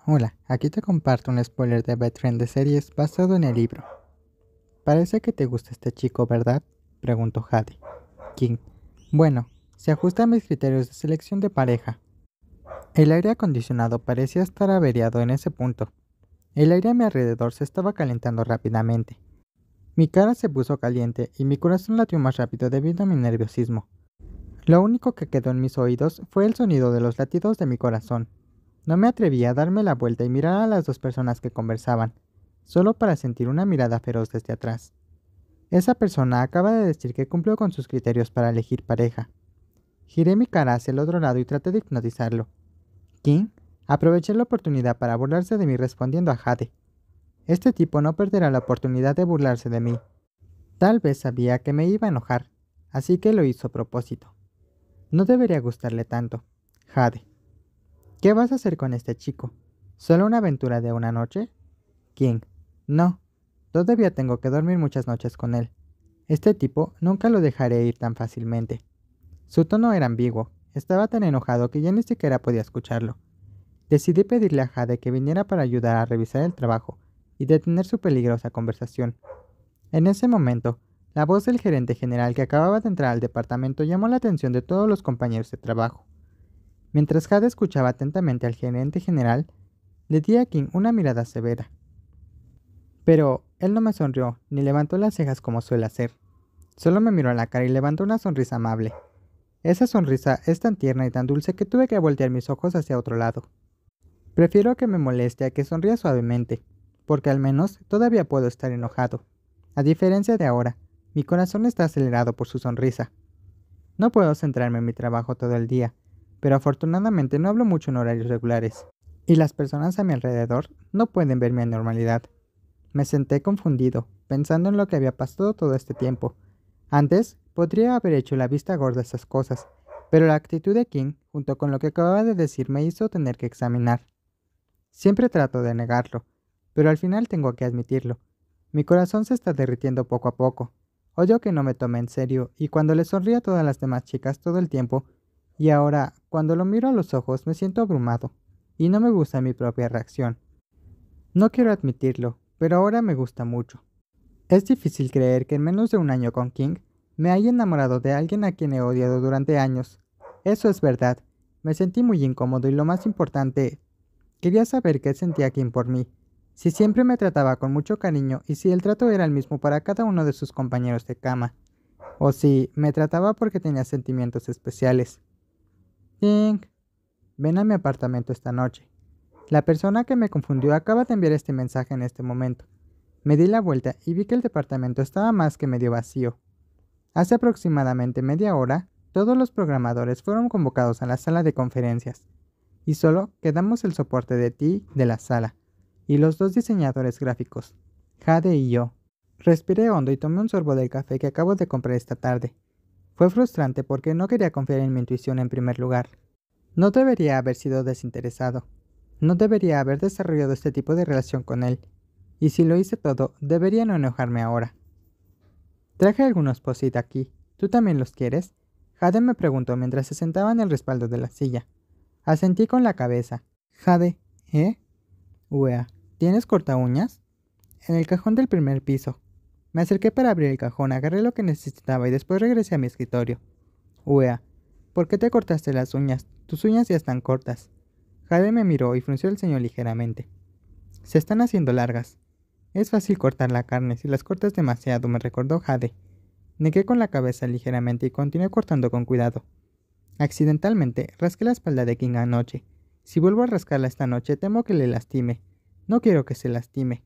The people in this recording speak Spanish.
Hola, aquí te comparto un spoiler de Bedfriend de series basado en el libro. Parece que te gusta este chico, ¿verdad? Preguntó Jade. King. Bueno, se ajusta a mis criterios de selección de pareja. El aire acondicionado parecía estar averiado en ese punto. El aire a mi alrededor se estaba calentando rápidamente. Mi cara se puso caliente y mi corazón latió más rápido debido a mi nerviosismo. Lo único que quedó en mis oídos fue el sonido de los latidos de mi corazón. No me atreví a darme la vuelta y mirar a las dos personas que conversaban, solo para sentir una mirada feroz desde atrás. Esa persona acaba de decir que cumplió con sus criterios para elegir pareja. Giré mi cara hacia el otro lado y traté de hipnotizarlo. King aproveché la oportunidad para burlarse de mí respondiendo a Jade. Este tipo no perderá la oportunidad de burlarse de mí. Tal vez sabía que me iba a enojar, así que lo hizo a propósito. No debería gustarle tanto. Jade. ¿Qué vas a hacer con este chico? ¿Solo una aventura de una noche? King. No. Todavía tengo que dormir muchas noches con él. Este tipo nunca lo dejaré ir tan fácilmente. Su tono era ambiguo. Estaba tan enojado que ya ni siquiera podía escucharlo. Decidí pedirle a Jade que viniera para ayudar a revisar el trabajo y detener su peligrosa conversación. En ese momento, la voz del gerente general que acababa de entrar al departamento llamó la atención de todos los compañeros de trabajo. Mientras Jade escuchaba atentamente al gerente general, le di a King una mirada severa. Pero él no me sonrió ni levantó las cejas como suele hacer. Solo me miró a la cara y levantó una sonrisa amable. Esa sonrisa es tan tierna y tan dulce que tuve que voltear mis ojos hacia otro lado. Prefiero que me moleste a que sonría suavemente, porque al menos todavía puedo estar enojado. A diferencia de ahora, mi corazón está acelerado por su sonrisa. No puedo centrarme en mi trabajo todo el día, pero afortunadamente no hablo mucho en horarios regulares, y las personas a mi alrededor no pueden ver mi anormalidad. Me senté confundido, pensando en lo que había pasado todo este tiempo. Antes, podría haber hecho la vista gorda a esas cosas, pero la actitud de King, junto con lo que acababa de decir, me hizo tener que examinar. Siempre trato de negarlo, pero al final tengo que admitirlo. Mi corazón se está derritiendo poco a poco. Odio que no me tome en serio, y cuando le sonrío a todas las demás chicas todo el tiempo, y ahora, cuando lo miro a los ojos, me siento abrumado, y no me gusta mi propia reacción. No quiero admitirlo, pero ahora me gusta mucho. Es difícil creer que en menos de un año con King me haya enamorado de alguien a quien he odiado durante años. Eso es verdad. Me sentí muy incómodo y lo más importante, quería saber qué sentía King por mí. Si siempre me trataba con mucho cariño y si el trato era el mismo para cada uno de sus compañeros de cama. O si me trataba porque tenía sentimientos especiales. King, ven a mi apartamento esta noche. La persona que me confundió acaba de enviar este mensaje en este momento. Me di la vuelta y vi que el departamento estaba más que medio vacío. Hace aproximadamente media hora, todos los programadores fueron convocados a la sala de conferencias, y solo quedamos el soporte de ti de la sala, y los dos diseñadores gráficos, Jade y yo. Respiré hondo y tomé un sorbo del café que acabo de comprar esta tarde. Fue frustrante porque no quería confiar en mi intuición en primer lugar. No debería haber sido desinteresado. No debería haber desarrollado este tipo de relación con él. Y si lo hice todo, debería no enojarme ahora. Traje algunos post-it aquí. ¿Tú también los quieres? Jade me preguntó mientras se sentaba en el respaldo de la silla. Asentí con la cabeza. Jade, ¿eh? Uea, ¿tienes corta uñas? En el cajón del primer piso. Me acerqué para abrir el cajón, agarré lo que necesitaba y después regresé a mi escritorio. Uea, ¿por qué te cortaste las uñas? Tus uñas ya están cortas. Jade me miró y frunció el ceño ligeramente. Se están haciendo largas. Es fácil cortar la carne si las cortas demasiado, me recordó Jade. Negué con la cabeza ligeramente y continué cortando con cuidado. Accidentalmente, rasqué la espalda de King anoche. Si vuelvo a rascarla esta noche, temo que le lastime. No quiero que se lastime.